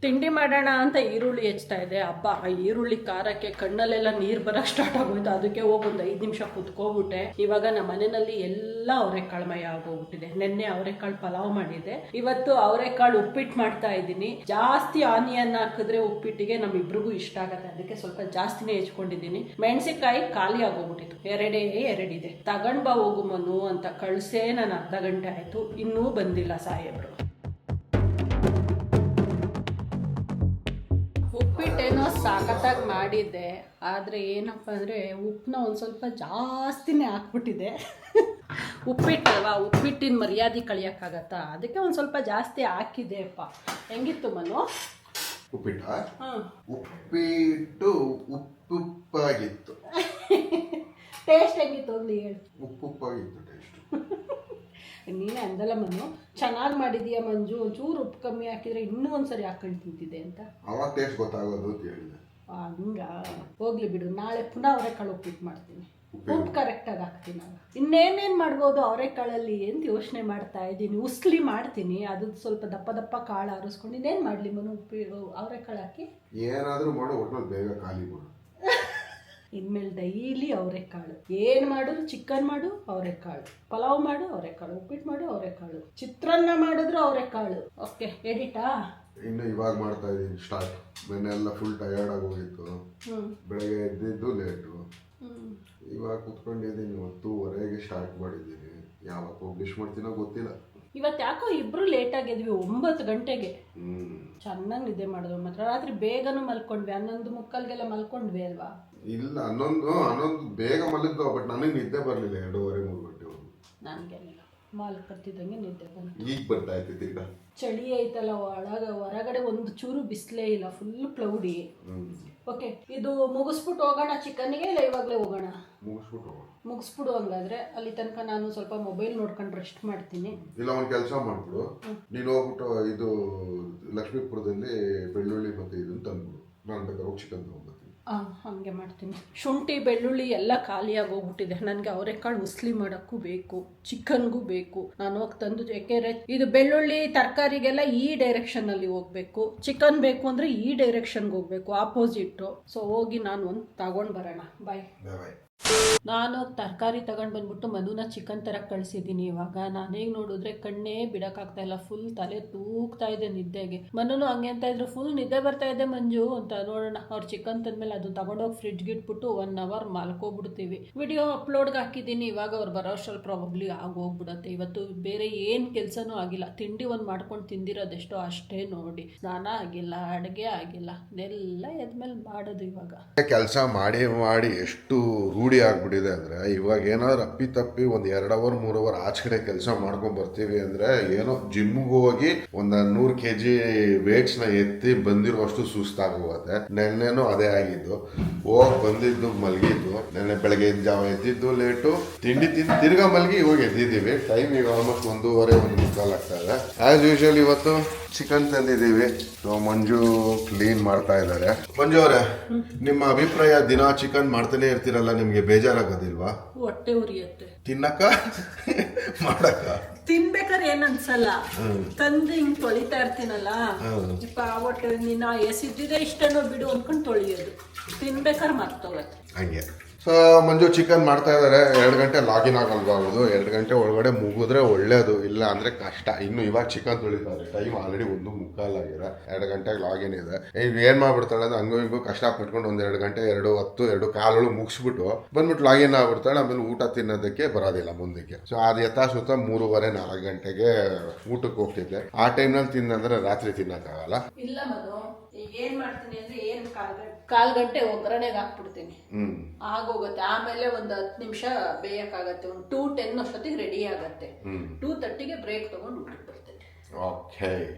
ತಿಂಡಿ ಮಾಡೋಣ ಅಂತ ಈರುಳ್ಳಿ ಹೆಚ್ಚ್ತಾ ಇದೆ. ಅಪ್ಪ ಆ ಈರುಳ್ಳಿ ಖಾರಕ್ಕೆ ಕಣ್ಣಲ್ಲೆಲ್ಲ ನೀರು ಬರೋಕ್ಕೆ ಸ್ಟಾರ್ಟ್ ಆಗೋಯ್ತು. ಅದಕ್ಕೆ ಹೋಗೊಂದು 5 ನಿಮಿಷ ಕುತ್ಕೋಬಿಟ್ಟೆ. ಇವಾಗ ನಮ್ಮ ಮನೆಯಲ್ಲಿ ಎಲ್ಲ ಅವರೆಕಾಳು ಮಯ ಆಗೋಗ್ಬಿಟ್ಟಿದೆ. ನೆನ್ನೆ ಅವರೆಕಾಳು ಪಲಾವ್ ಮಾಡಿದೆ, ಇವತ್ತು ಅವರೆಕಾಳು ಉಪ್ಪಿಟ್ಟು ಮಾಡ್ತಾ ಇದ್ದೀನಿ. ಜಾಸ್ತಿ ಆನಿಯನ್ ಹಾಕಿದ್ರೆ ಉಪ್ಪಿಟ್ಟಿಗೆ ನಮ್ಮಿಬ್ರಿಗೂ ಇಷ್ಟ ಆಗತ್ತೆ, ಅದಕ್ಕೆ ಸ್ವಲ್ಪ ಜಾಸ್ತಿನೇ ಹೆಚ್ಕೊಂಡಿದ್ದೀನಿ. ಮೆಣಸಿನಕಾಯಿ ಖಾಲಿ ಆಗೋಗ್ಬಿಟ್ಟಿತ್ತು, ಎರಡಿದೆ. ತಗೊಂಡ್ ಬಾ ಹೋಗು ಮನು ಅಂತ ಕಳ್ಸೇ ನಾನು ಅರ್ಧ ಗಂಟೆ ಆಯ್ತು, ಇನ್ನೂ ಬಂದಿಲ್ಲ ಸಾಹೇಬ್ರು. ಉಪ್ಪಿಟ್ಟೇನೋ ಸಾಕತ್ತಾಗಿ ಮಾಡಿದ್ದೆ, ಆದರೆ ಏನಪ್ಪ ಅಂದರೆ ಉಪ್ಪನ್ನ ಒಂದು ಸ್ವಲ್ಪ ಜಾಸ್ತಿನೇ ಹಾಕ್ಬಿಟ್ಟಿದೆ. ಉಪ್ಪಿಟ್ಟಲ್ವಾ, ಉಪ್ಪಿಟ್ಟಿನ ಮರ್ಯಾದೆ ಕಳಿಯೋಕ್ಕಾಗತ್ತಾ, ಅದಕ್ಕೆ ಒಂದು ಸ್ವಲ್ಪ ಜಾಸ್ತಿ ಹಾಕಿದೆ. ಅಪ್ಪ ಹೆಂಗಿತ್ತು ಮನು ಉಪ್ಪಿಟ್ಟ? ಉಪ್ಪಿಟ್ಟು ಉಪ್ಪುಪ್ಪಾಗಿತ್ತು. ಟೇಸ್ಟ್ ಹೆಂಗಿತ್ತು ಹೋಗ್ಲಿ ಹೇಳಿ. ಉಪ್ಪುಪ್ಪಾಗಿತ್ತು ಟೇಸ್ಟ್. ನೀನೇ ಅಂದಲ್ಲ ಮನು, ಚೆನ್ನಾಗಿ ಮಾಡಿದೀಯ ಮಂಜು, ಒಂಚೂರು ಉಪ್ಪು ಕಮ್ಮಿ ಹಾಕಿದ್ರೆ ಇನ್ನೂ ಒಂದ್ಸರಿ ಹಾಕೊಂಡು ತಿಂತಿದ್ದೆ ಅಂತ. ಅವಾಗ ಟೇಸ್ಟ್ ಗೊತ್ತಾಗೋದು ಅಂತ ಹೇಳಿದೆ. ಹಂಗ ಹೋಗ್ಲಿ ಬಿಡು, ನಾಳೆ ಪುನಃ ಅವರೆಕಾಳು ಉಪ್ಪಿಟ್ಟು ಮಾಡ್ತೀನಿ. ಉಪ್ಪು ಕರೆಕ್ಟಾಗಿ ಹಾಕ್ತೀನಿ. ಇನ್ನೇನೇನು ಮಾಡ್ಬೋದು ಅವರೆಕಾಳಲ್ಲಿ ಅಂತ ಯೋಚನೆ ಮಾಡ್ತಾ ಇದ್ದೀನಿ. ಉಸ್ಲಿ ಮಾಡ್ತೀನಿ, ಅದು ಸ್ವಲ್ಪ ದಪ್ಪ ದಪ್ಪ ಕಾಳು ಆರಿಸ್ಕೊಂಡು. ಇನ್ನೇನು ಮಾಡಲಿ ಮನು, ಅವರೆಕಾಳು ಹಾಕಿ ಏನಾದರೂ ಮಾಡು, ಒಟ್ನಲ್ಲಿ ಬೇಗ ಖಾಲಿ ಮಾಡು. ಇನ್ಮೇಲೆ ಡೈಲಿ ಅವರೆಕಾಳು, ಏನು ಮಾಡಿದ್ರು ಚಿಕನ್ ಮಾಡು ಅವರೆಕಾಳು, ಪಲಾವ್ ಮಾಡು ಅವರೆಕಾಳು, ಉಪ್ಪಿಟ್ಟು ಮಾಡು ಅವರೆಕಾಳು, ಚಿತ್ರಾನ್ನ ಮಾಡಿದ್ರು ಅವರೆಕಾಳು. ಓಕೆ ಎಡಿಟಾ? ಇನ್ನು ಇವಾಗ ಮಾಡ್ತಾ ಇದ್ದೀನಿ ಸ್ಟಾರ್ಟ್. ಮನೆಯೆಲ್ಲ ಫುಲ್ ಟಯರ್ಡ್ ಆಗಿ ಹೋಗಿತ್ತು, ಬೆಳಗ್ಗೆ ಎದ್ದಿದ್ದು ಲೇಟು. ಇವಾಗ ಕುತ್ಕೊಂಡಿದ್ದೀನಿ, 10:30ಗೆ ಸ್ಟಾರ್ಟ್ ಮಾಡಿದ್ದೀನಿ. ಯಾವಾಗ ಪಬ್ಲಿಷ್ ಮಾಡ್ತೀನೋ ಗೊತ್ತಿಲ್ಲ. ಇವತ್ತು ಯಾಕೋ ಇಬ್ರು ಲೇಟ್ ಆಗಿದ್ವಿ, 9 ಗಂಟೆಗೆ. ಚೆನ್ನಾಗಿ ನಿದ್ದೆ ಮಾಡಿದ್ವಿ ಮಾತ್ರ. ರಾತ್ರಿ ಬೇಗನೂ ಮಲ್ಕೊಂಡ್ವಿ, 11:45ಗೆಲ್ಲ ಮಲ್ಕೊಂಡ್ವಿ ಅಲ್ವಾ? ಇಲ್ಲ, 11 ಬೇಗ ಮಲಗಿದ್ದು, ಬಟ್ ನನಗೆ ನಿದ್ದೆ ಬರಲಿಲ್ಲ. 2:30-3 ಗಂಟೆ ನನಗೆಲ್ಲ ಮಾಲ್ಕತ್ತಿದ್ದಂಗೆ ನಿದ್ದೆ ಬಂತು. ಈಗ ಬರ್ತಾ ಇತ್ತು ಈಗ. ಚಳಿ ಐತಲ್ಲ, ಹೊರಗಡೆ ಒಂದು ಚೂರು ಬಿಸಿಲೇ ಇಲ್ಲ, ಫುಲ್ ಕ್ಲೌಡಿ. ಓಕೆ, ಇದು ಮುಗಿಸ್ಬಿಟ್ಟು ಹೋಗೋಣ ಚಿಕನ್ಗೆ, ಇಲ್ಲ ಇವಾಗಲೇ ಹೋಗೋಣ? ಮುಗಿಸ್ಬಿಡು. ಹಂಗಾದ್ರೆ ಅಲ್ಲಿ ತನಕ ನಾನು ಸ್ವಲ್ಪ ಮೊಬೈಲ್ ನೋಡ್ಕೊಂಡು ರೆಸ್ಟ್ ಮಾಡ್ತೀನಿ. ಇಲ್ಲ, ಒಂದು ಕೆಲಸ ಮಾಡ್ಬಿಡು, ನೀನು ಹೋಗ್ಬಿಟ್ಟು ಇದು ಲಕ್ಷ್ಮೀಪುರದಲ್ಲಿ ಬೆಳ್ಳುಳ್ಳಿ ಮತ್ತೆ ಇದನ್ನು ತಂದ್ಬಿಡು, ನಾನು ಬೇಕಾದ್ರೆ ಹೋಗಿ ಚಿಕನ್ ತಗೊಂಡ್ಬರ್ತೀನಿ. ಹಾಗೆ ಮಾಡ್ತೀನಿ. ಶುಂಠಿ ಬೆಳ್ಳುಳ್ಳಿ ಎಲ್ಲ ಖಾಲಿಯಾಗಿ ಹೋಗ್ಬಿಟ್ಟಿದೆ. ನನಗೆ ಅವರೆಕಾಳು ಉಸ್ಲಿ ಮಾಡೋಕ್ಕೂ ಬೇಕು, ಚಿಕನ್ಗೂ ಬೇಕು. ನಾನು ಹೋಗಿ ತಂದು, ಯಾಕೆಂದರೆ ಇದು ಬೆಳ್ಳುಳ್ಳಿ ತರಕಾರಿಗೆಲ್ಲ ಈ ಡೈರೆಕ್ಷನಲ್ಲಿ ಹೋಗಬೇಕು, ಚಿಕನ್ ಬೇಕು ಅಂದರೆ ಈ ಡೈರೆಕ್ಷನ್ಗೆ ಹೋಗಬೇಕು, ಆಪೋಸಿಟ್ಟು. ಸೊ ಹೋಗಿ ನಾನು ಒಂದು ತಗೊಂಡು ಬರೋಣ. ಬಾಯ್. ನಾನು ತರಕಾರಿ ತಗೊಂಡು ಬಂದ್ಬಿಟ್ಟು ಮನುನ ಚಿಕನ್ ತರಕ್ಕೆ ಕಳಿಸಿದ್ದೀನಿ. ಇವಾಗ ನಾನೇಗ ನೋಡಿದ್ರೆ ಕಣ್ಣೇ ಬಿಡೋಕ್ಕಾಗ್ತಾ ಇಲ್ಲ, ಫುಲ್ ತಲೆ ತೂಗ್ತಾ ಇದೆ ನಿದ್ದೆಗೆ. ಮನುನು ಹಂಗೆ ಅಂತ ಇದ್ರು, ಫುಲ್ ನಿದ್ದೆ ಬರ್ತಾ ಇದೆ ಮಂಜು ಅಂತ. ನೋಡೋಣ, ಅವ್ರು ಚಿಕನ್ ತಂದ್ಮೇಲೆ ಅದು ತಗೊಂಡೋಗಿ ಫ್ರಿಡ್ಜ್ಗೆ ಇಟ್ಬಿಟ್ಟು 1 ಅವರ್ ಮಲ್ಕೋಗ್ಬಿಡ್ತೀವಿ. ವಿಡಿಯೋ ಅಪ್ಲೋಡ್ಗೆ ಹಾಕಿದ್ದೀನಿ, ಇವಾಗ ಅವ್ರು ಬರೋಷ್ಟರಲ್ಲಿ ಪ್ರಾಬಬ್ಲಿ ಆಗೋಗ್ಬಿಡತ್ತೆ. ಇವತ್ತು ಬೇರೆ ಏನು ಕೆಲಸನೂ ಆಗಿಲ್ಲ, ತಿಂಡಿ ಒಂದು ಮಾಡ್ಕೊಂಡು ತಿಂದಿರೋದೆಷ್ಟೋ ಅಷ್ಟೇ ನೋಡಿ. ಸ್ನಾನ ಆಗಿಲ್ಲ, ಅಡುಗೆ ಆಗಿಲ್ಲ, ಇದೆಲ್ಲ ಎದ್ಮೇಲೆ ಮಾಡೋದು. ಇವಾಗ ಕೆಲಸ ಮಾಡಿ ಮಾಡಿ ಎಷ್ಟು ರೂಢಿ ಆಗ್ಬಿಟ್ಟಿದೆ ಅಂದ್ರೆ, ಇವಾಗ ಏನಾದ್ರು ಅಪ್ಪಿ ಒಂದು 2 ಅವರ್ 3 ಅವರ್ ಆಚೆ ಕಡೆ ಕೆಲಸ ಮಾಡ್ಕೊಂಡ್ ಬರ್ತೀವಿ ಅಂದ್ರೆ, ಏನೋ ಜಿಮ್ಗೆ ಹೋಗಿ ಒಂದು 100 kg ವೇಟ್ಸ್ ನ ಎತ್ತಿ ಬಂದಿರುವಷ್ಟು ಸುಸ್ತಾಗೋಗುತ್ತೆ. ನೆನ್ನೆನೂ ಅದೇ ಆಗಿದ್ದು. ಹೋಗಿ ಬಂದಿದ್ದು ಮಲಗಿದ್ದು, ನೆನ್ನೆ ಬೆಳಗ್ಗೆ ಜಾವ ಎದ್ದಿದ್ದು ಲೇಟು, ತಿಂಡಿ ತಿಂದು ತಿರ್ಗಾ ಮಲಗಿ ಇವಾಗ ಎದ್ದಿದ್ದೀವಿ. ಟೈಮ್ ಈಗ ಆಲ್ಮೋಸ್ಟ್ 1:30-1:45 ಆಗ್ತಾ ಇದೆ. ಆಸ್ ಯೂಶುವಲ್ ಇವತ್ತು ಚಿಕನ್ ತಂದಿದ್ದೀವಿ. ಮಂಜು ಕ್ಲೀನ್ ಮಾಡ್ತಾ ಇದ್ದಾರೆ. ಮಂಜು ಅವರೇ, ನಿಮ್ಮ ಅಭಿಪ್ರಾಯ, ದಿನ ಚಿಕನ್ ಮಾಡ್ತಾನೆ ಇರ್ತೀರಲ್ಲ, ನಿಮ್ಗೆ ಬೇಜಾರಾಗೋದಿಲ್ವಾ? ಹೊಟ್ಟೆ ಉರಿಯುತ್ತೆ ತಿನ್ನಕ್ಕ ಮಾಡಕ್ಕ. ತಿನ್ಬೇಕಾದ್ರೆ ಏನ್ ಅನ್ಸಲ್ಲ, ತಂದು ಹಿಂಗ್ ತೊಳಿತಾ ಇರ್ತೀನಲ್ಲ, ಹೊಟ್ಟೆ ನೀನು ಎಸಿದ್ದಿದೆ ಇಷ್ಟನೋ ಬಿಡು ಅನ್ಕೊಂಡು ತೊಳಿಯೋದು, ತಿನ್ಬೇಕಾದ್ರೆ ಮರ್ತೋಗತ್ತೆ ಹಂಗೆ. ಸೊ ಮಂಜು ಚಿಕನ್ ಮಾಡ್ತಾ ಇದ್ದಾರೆ. 2 ಗಂಟೆ ಲಾಗಿನ್ ಆಗಲ್ವಾ? ಹೌದು, 2 ಗಂಟೆ ಒಳಗಡೆ ಮುಗಿದ್ರೆ ಒಳ್ಳೇದು, ಇಲ್ಲ ಅಂದ್ರೆ ಕಷ್ಟ. ಇನ್ನು ಇವಾಗ ಚಿಕನ್ ತೊಳಿತಾರೆ, ಟೈಮ್ ಆಲ್ರೆಡಿ 1:45 ಆಗಿದೆ. 2 ಗಂಟೆಗೆ ಲಾಗಿನ್ ಇದೆ. ಏನ್ ಮಾಡ್ಬಿಡ್ತಾಳೆ ಅಂದ್ರೆ, ಹಂಗೂ ಹಿಂಗೂ ಕಷ್ಟ ಪಟ್ಕೊಂಡು 1-2 ಗಂಟೆ 2:10 2:15 ಮುಗಿಸ್ಬಿಟ್ಟು ಬಂದ್ಬಿಟ್ಟು ಲಾಗಿನ್ ಆಗ್ಬಿಡ್ತಾಳೆ. ಆಮೇಲೆ ಊಟ ತಿನ್ನೋದಕ್ಕೆ ಬರೋದಿಲ್ಲ ಮುಂದಕ್ಕೆ. ಸೊ ಅದು ಯಥಾಸುತ್ತ 3:30-4 ಗಂಟೆಗೆ ಊಟಕ್ಕೆ ಹೋಗ್ತಿದ್ದೆ. ಆ ಟೈಮ್ನಲ್ಲಿ ತಿನ್ನಂದ್ರೆ ರಾತ್ರಿ ತಿನ್ನಕ್ಕಾಗಲ್ಲ. ಇಲ್ಲ ಮದು, ಈಗ ಏನ್ ಮಾಡ್ತೀನಿ ಅಂದ್ರೆ, ಏನ್ ಕಾಲ್ ಗಂಟೆ ಒಗ್ಗರಣೆಗೆ ಹಾಕ್ಬಿಡ್ತೀನಿ, ಆಗೋಗುತ್ತೆ. ಆಮೇಲೆ ಒಂದು 10 ನಿಮಿಷ ಬೇಯಕ್ಕಾಗತ್ತೆ. ಒಂದು 2:10 ಅಷ್ಟೊತ್ತಿಗೆ ರೆಡಿ ಆಗತ್ತೆ. 2:30ಗೆ ಬ್ರೇಕ್ ತಗೊಂಡು ಊಟಕ್ಕೆ ಬರ್ತೇನೆ. ಓಕೆ,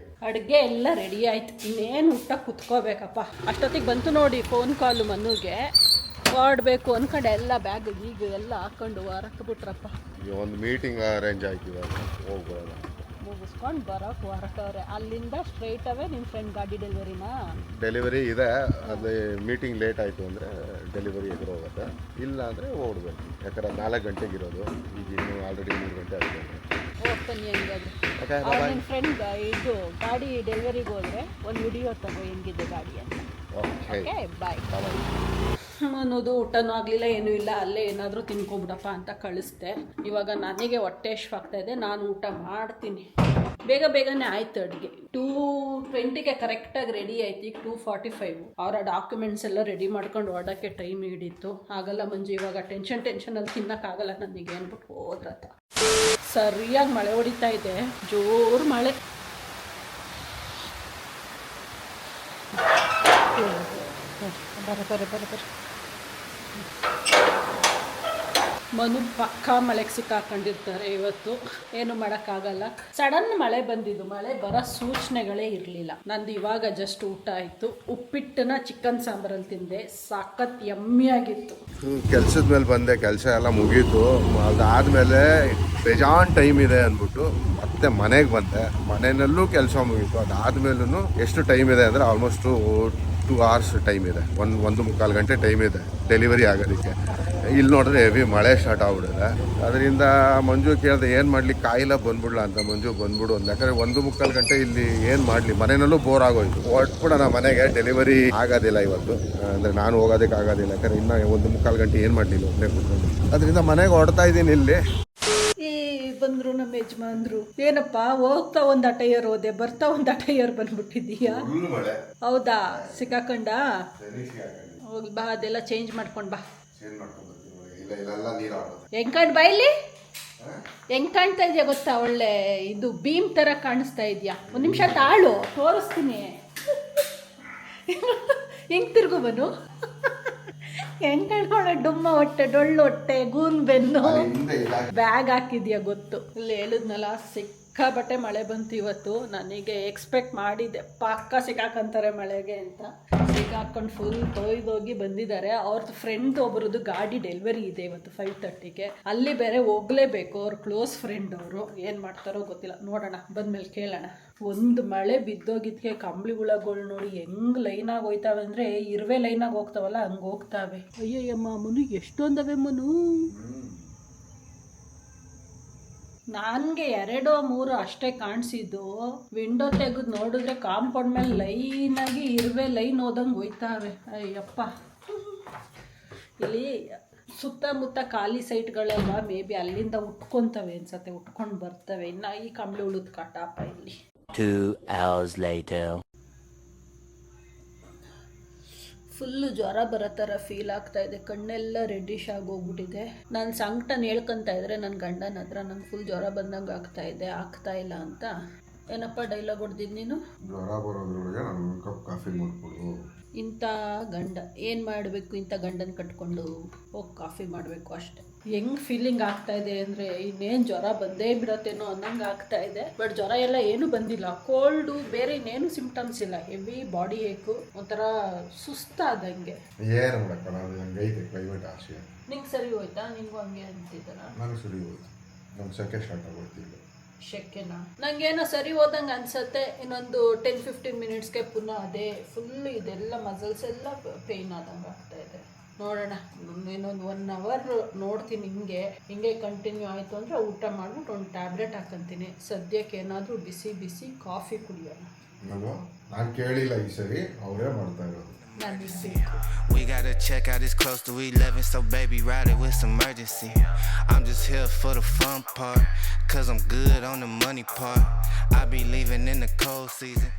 ಅಡುಗೆ ಎಲ್ಲ ರೆಡಿ ಆಯ್ತು, ಇನ್ನೇನು ಊಟ ಕುತ್ಕೋಬೇಕಪ್ಪ. ಅಷ್ಟೊತ್ತಿಗೆ ಬಂತು ನೋಡಿ ಫೋನ್ ಕಾಲು ಮನುಗೆ. ಹೊರಡ್ಬೇಕು ಅನ್ಕೊಂಡು ಎಲ್ಲ ಬ್ಯಾಗ್ ಈಗ ಎಲ್ಲ ಹಾಕೊಂಡು ಹೊರಕ್ಕೆ ಬಿಟ್ರಪ್ಪ. ಒಂದು ಮೀಟಿಂಗ್ ಅರೇಂಜ್ ಆಯ್ತು, ಇವಾಗ ಹೋಗ್ಬೋದ ಮುಗಿಸ್ಕೊಂಡು ಬರೋಕೆ ಹೊರಟವ್ರೆ. ಅಲ್ಲಿಂದ ಸ್ಟ್ರೈಟ್ ಅವೇ ನಿಮ್ಮ ಫ್ರೆಂಡ್ ಗಾಡಿ ಡೆಲಿವರಿ ಇದೆ. ಅದು ಮೀಟಿಂಗ್ ಲೇಟ್ ಆಯಿತು ಅಂದರೆ ಡೆಲಿವರಿ ಎದುರು ಹೋಗುತ್ತೆ, ಇಲ್ಲ ಅಂದರೆ ಓಡಬೇಕು. ಯಾಕಂದ್ರೆ 4 ಗಂಟೆಗೆ ಇರೋದು, ಈಗ ಇನ್ನೂ ಆಲ್ರೆಡಿ 3 ಗಂಟೆ ಆಗಿದೆ. ಹೋಗ್ತಾನೆ ಹೆಂಗಾದ್ರು ಓಕೆ ಬಾಯ್. ನನ್ನ ಫ್ರೆಂಡ್ ಇದು ಗಾಡಿ ಡೆಲಿವರಿಗೆ ಹೋದರೆ ಒಂದು ವಿಡಿಯೋ ತಗೋ ಹೆಂಗಿದೆ ಗಾಡಿ ಅಂತ. Okay okay bye. ಬಾಯ್. ಅನ್ನೋದು ಊಟನೂ ಆಗಲಿಲ್ಲ ಏನೂ ಇಲ್ಲ, ಅಲ್ಲೇ ಏನಾದರೂ ತಿನ್ಕೊಬಿಡಪ್ಪ ಅಂತ ಕಳಿಸ್ದೆ. ಇವಾಗ ನನಗೆ ಹೊಟ್ಟೆ ಆಗ್ತಾ ಇದೆ, ನಾನು ಊಟ ಮಾಡ್ತೀನಿ. ಬೇಗನೆ ಆಯ್ತು ಅಡುಗೆ. 2:20ಗೆ ಕರೆಕ್ಟಾಗಿ ರೆಡಿ ಆಯ್ತು. ಈಗ 2:45. ಅವರ ಡಾಕ್ಯುಮೆಂಟ್ಸ್ ಎಲ್ಲ ರೆಡಿ ಮಾಡ್ಕೊಂಡು ಹೊರಡೋಕ್ಕೆ ಟೈಮ್ ಹಿಡಿತು. ಆಗಲ್ಲ ಮಂಜು, ಇವಾಗ ಟೆನ್ಷನಲ್ಲಿ ತಿನ್ನೋಕ್ಕಾಗಲ್ಲ ನನಗೆ ಅಂದ್ಬಿಟ್ಟು ಹೋದ್ರತ್ತ. ಸರಿಯಾಗಿ ಮಳೆ ಹೊಡಿತಾ ಇದೆ, ಜೋರು ಮಳೆ. ಬರ ಮನು ಪಕ್ಕಾ ಮಳೆಗೆ ಸಿಕ್ಕಾಕೊಂಡಿರ್ತಾರೆ ಇವತ್ತು. ಏನು ಮಾಡೋಕ್ಕಾಗಲ್ಲ. ಸಡನ್ ಮಳೆ ಬಂದಿದ್ದು, ಮಳೆ ಬರೋ ಸೂಚನೆಗಳೇ ಇರಲಿಲ್ಲ. ನಂದು ಇವಾಗ ಜಸ್ಟ್ ಊಟ ಆಯಿತು. ಉಪ್ಪಿಟ್ಟನ್ನ ಚಿಕನ್ ಸಾಂಬಾರಲ್ಲಿ ತಿಂದೆ, ಸಖತ್ ಯಮ್ಮಿಯಾಗಿತ್ತು. ಕೆಲ್ಸದ ಮೇಲೆ ಬಂದೆ, ಕೆಲಸ ಎಲ್ಲ ಮುಗೀತು. ಅದಾದಮೇಲೆ ಬೇಜಾನ್ ಟೈಮ್ ಇದೆ ಅಂದ್ಬಿಟ್ಟು ಮತ್ತೆ ಮನೆಗೆ ಬಂದೆ. ಮನೆಯಲ್ಲೂ ಕೆಲಸ ಮುಗೀತು. ಅದಾದ್ಮೇಲೂ ಎಷ್ಟು ಟೈಮ್ ಇದೆ ಅಂದರೆ ಆಲ್ಮೋಸ್ಟು 2 hours ಟೈಮ್ ಇದೆ. 1.25 ಗಂಟೆ ಟೈಮ್ ಇದೆ ಡೆಲಿವರಿ ಆಗೋದಕ್ಕೆ. ಇಲ್ಲಿ ನೋಡಿದ್ರೆ ಹೆವಿ ಮಳೆ ಸ್ಟಾರ್ಟ್ ಆಗ್ಬಿಡಿದೆ. ಅದರಿಂದ ಮಂಜು ಕೇಳಿದೆ ಏನು ಮಾಡಲಿ, ಕಾಯಿಲೆ ಬಂದ್ಬಿಡ್ಲ ಅಂತ. ಮಂಜು ಬಂದ್ಬಿಡು ಅಂತ. ಯಾಕಂದರೆ 1.25 ಗಂಟೆ ಇಲ್ಲಿ ಏನು ಮಾಡಲಿ, ಮನೆಯಲ್ಲೂ ಬೋರ್ ಆಗೋಯ್ತು. ಹೊಟ್ಬಿಡೋಣ ಮನೆಗೆ, ಡೆಲಿವರಿ ಆಗೋದಿಲ್ಲ ಇವತ್ತು. ಅಂದರೆ ನಾನು ಹೋಗೋದಕ್ಕೆ ಆಗೋದಿಲ್ಲ, ಯಾಕಂದರೆ ಇನ್ನೂ 1.25 ಗಂಟೆ ಏನು ಮಾಡಲಿಲ್ಲ ಒಬ್ಬನೇ ಕೂತ್ಕೊಂಡು. ಅದರಿಂದ ಮನೆಗೆ ಹೊಡ್ತಾ ಇದ್ದೀನಿ ಇಲ್ಲಿ. ಬಂದರು ನಮ್ಮ ಯಜಮಾನ್ರು. ಏನಪ್ಪ ಹೋಗ್ತಾ ಒಂದು ಅಟೈಯರ್ ಹೋದೆ, ಬರ್ತಾ ಒಂದು ಅಟೈಯರ್ ಬಂದ್ಬಿಟ್ಟಿದ್ದೀಯಾ? ಹೌದಾ? ಸಿಕ್ಕಾಕೊಂಡ? ಹೋಗಿ ಬಾ, ಅದೆಲ್ಲ ಚೇಂಜ್ ಮಾಡ್ಕೊಂಡು ಬಾ. ಹೆಂಗ್ ಕಾಣ್ ಬಾ ಇಲ್ಲಿ, ಹೆಂಗ್ ಕಾಣ್ತಾ ಇದೆಯಾ ಗೊತ್ತಾ? ಒಳ್ಳೆ ಇದು ಭೀಮ್ ಥರ ಕಾಣಿಸ್ತಾ ಇದೆಯಾ. ಒಂದು ನಿಮಿಷ ತಾಳು, ತೋರಿಸ್ತೀನಿ. ಹೆಂಗ್ ತಿರ್ಗುಬನು, ಹೆಂಗ್ ಕಾಣ್ಕೊಂಡ? ಡುಮ್ಮ ಹೊಟ್ಟೆ, ಡೊಳ್ಳು ಹೊಟ್ಟೆ, ಗೂನ್ ಬೆನ್ನು, ಬ್ಯಾಗ್ ಹಾಕಿದ್ಯಾ ಗೊತ್ತು. ಇಲ್ಲಿ ಹೇಳಿದ್ನಲ್ಲ, ಸಿಕ್ಕಾಬಟ್ಟೆ ಮಳೆ ಬಂತು ಇವತ್ತು. ನನಗೆ ಎಕ್ಸ್ಪೆಕ್ಟ್ ಮಾಡಿದ್ದೆ ಪಕ್ಕ ಸಿಕ್ಕಾಕಂತಾರೆ ಮಳೆಗೆ ಅಂತ. ಸಿಕ್ಕಾಕೊಂಡು ಫುಲ್ ತೊಯ್ದೋಗಿ ಬಂದಿದ್ದಾರೆ. ಅವ್ರದ್ದು ಫ್ರೆಂಡ್ ಒಬ್ರದ್ದು ಗಾಡಿ ಡೆಲಿವರಿ ಇದೆ ಇವತ್ತು 5:30ಗೆ. ಅಲ್ಲಿ ಬೇರೆ ಹೋಗ್ಲೇಬೇಕು. ಅವ್ರ ಕ್ಲೋಸ್ ಫ್ರೆಂಡ್ ಅವರು. ಏನು ಮಾಡ್ತಾರೋ ಗೊತ್ತಿಲ್ಲ, ನೋಡೋಣ ಬಂದ್ಮೇಲೆ ಕೇಳೋಣ. ಒಂದು ಮಳೆ ಬಿದ್ದೋಗಿದ್ಕೆ ಕಂಬಳಿ ಹುಳಗಳು ನೋಡಿ ಹೆಂಗ್ ಲೈನಾಗಿ ಹೋಯ್ತಾವೆ ಅಂದರೆ, ಇರುವೆ ಲೈನಾಗಿ ಹೋಗ್ತಾವಲ್ಲ ಹಂಗೆ ಹೋಗ್ತಾವೆ. ಅಯ್ಯಯ್ಯಮ್ಮ ಮನು, ಎಷ್ಟೊಂದವೆ ಮನು. ನನಗೆ 2-3 ಅಷ್ಟೇ ಕಾಣಿಸಿದ್ದು. ವಿಂಡೋ ತೆಗೆದು ನೋಡಿದ್ರೆ ಕಾಂಪೌಂಡ್ ಮೇಲೆ ಲೈನಾಗಿ ಇರುವೆ ಲೈನ್ ಹೋದಂಗೆ ಹೋಯ್ತಾವೆ. ಅಯ್ಯಪ್ಪ, ಇಲ್ಲಿ ಸುತ್ತಮುತ್ತ ಖಾಲಿ ಸೈಟ್ಗಳೆಲ್ಲ ಮೇ ಬಿ ಅಲ್ಲಿಂದ ಉಟ್ಕೊತವೆ ಅನ್ಸತ್ತೆ, ಉಟ್ಕೊಂಡು ಬರ್ತವೆ. ಇನ್ನು ಈ ಕಂಬಳಿ ಹುಳದ ಕಾಟಪ್ಪ ಇಲ್ಲಿ. 2 hours later. ಫುಲ್ಲು ಜ್ವರ ಬರೋ ಥರ ಫೀಲ್ ಆಗ್ತಾ ಇದೆ. ಕಣ್ಣೆಲ್ಲ ರೆಡ್ಡಿಶ್ ಆಗೋಗ್ಬಿಟ್ಟಿದೆ. ನಾನು ಸಂಕಟನ ಹೇಳ್ಕೊತಾ ಇದ್ರೆ ನನ್ನ ಗಂಡನ ಹತ್ರ, ನಂಗೆ ಫುಲ್ ಜ್ವರ ಬಂದಂಗೆ ಆಗ್ತಾ ಇಲ್ಲ ಅಂತ. ಏನಪ್ಪ ಡೈಲಾಗ್ ಹೊಡೆದಿದ್ದು ನೀನು? ಜ್ವರ ಬರೋದ್ರೊಳಗೆ ನಾನು ಒಂದು ಕಪ್ ಕಾಫಿ ಮಾಡಿಕೊಡು. ಇಂಥ ಗಂಡ ಏನು ಮಾಡಬೇಕು? ಇಂಥ ಗಂಡನ ಕಟ್ಕೊಂಡು ಹೋಗಿ ಕಾಫಿ ಮಾಡಬೇಕು ಅಷ್ಟೆ. ಹೆಂಗ್ ಫೀಲಿಂಗ್ ಆಗ್ತಾ ಇದೆ ಅಂದರೆ, ಇನ್ನೇನು ಜ್ವರ ಬಂದೇ ಬಿಡತ್ತೇನೋ ಅನ್ನಂಗೆ ಆಗ್ತಾ ಇದೆ. ಬಟ್ ಜ್ವರ ಎಲ್ಲ ಏನೂ ಬಂದಿಲ್ಲ. ಕೋಲ್ಡು ಬೇರೆ ಇನ್ನೇನು ಸಿಂಪ್ಟಮ್ಸ್ ಇಲ್ಲ. ಹೆವಿ ಬಾಡಿ ಏಕು, ಒಂಥರ ಸುಸ್ತಾದಂಗೆ. ಏನು ಮಾಡಕ್ಕಲ್ಲ, ಹಂಗೆ ಐತೆ ಕ್ಲೈಮೇಟ್ ಆಸೆ. ನಿಂಗೆ ಸರಿ ಹೋಯ್ತಾ? ನಿಂಗೂ ಹಂಗೆ ಅಂತಿದ್ದಾರ? ನನಗೆ ಸರಿ ಹೋಯ್ತು. ನಮ್ಮ ಸೆಕೆ ಸ್ಟಾರ್ಟ್ ಆಗೋಯ್ತಿಲ್ಲ. ಶೆಕೆನಾ? ನಂಗೇನೋ ಸರಿ ಹೋದಂಗೆ ಅನ್ಸತ್ತೆ. ಇನ್ನೊಂದು 10-15 ಮಿನಿಟ್ಸ್ಗೆ ಪುನಃ ಅದೇ ಫುಲ್ ಇದೆಲ್ಲ ಮಸಲ್ಸ್ ಎಲ್ಲ ಪೇಯ್ನ್ ಆದಂಗೆ ಆಗ್ತಾ ಇದೆ. ನೋಡೋಣ, ಇನ್ನೊಂದು 1 hour ನೋಡ್ತೀನಿ. ಹಿಂಗೆ ಕಂಟಿನ್ಯೂ ಆಯಿತು ಅಂದರೆ ಊಟ ಮಾಡಿಬಿಟ್ಟು ಒಂದು ಟ್ಯಾಬ್ಲೆಟ್ ಹಾಕಂತೀನಿ. ಸದ್ಯಕ್ಕೆ ಏನಾದರೂ ಬಿಸಿ ಕಾಫಿ ಕುಡಿಯೋಣ. ನಾನು ಕೇಳಿಲ್ಲ ಈ ಸರಿ, ಅವರೇ ಮಾಡ್ತಾ ಇರೋದು. We gotta check out, it's close to 11, so baby ride it with some urgency. I'm just here for the fun part, cause I'm good on the money part. I be leaving in the cold season.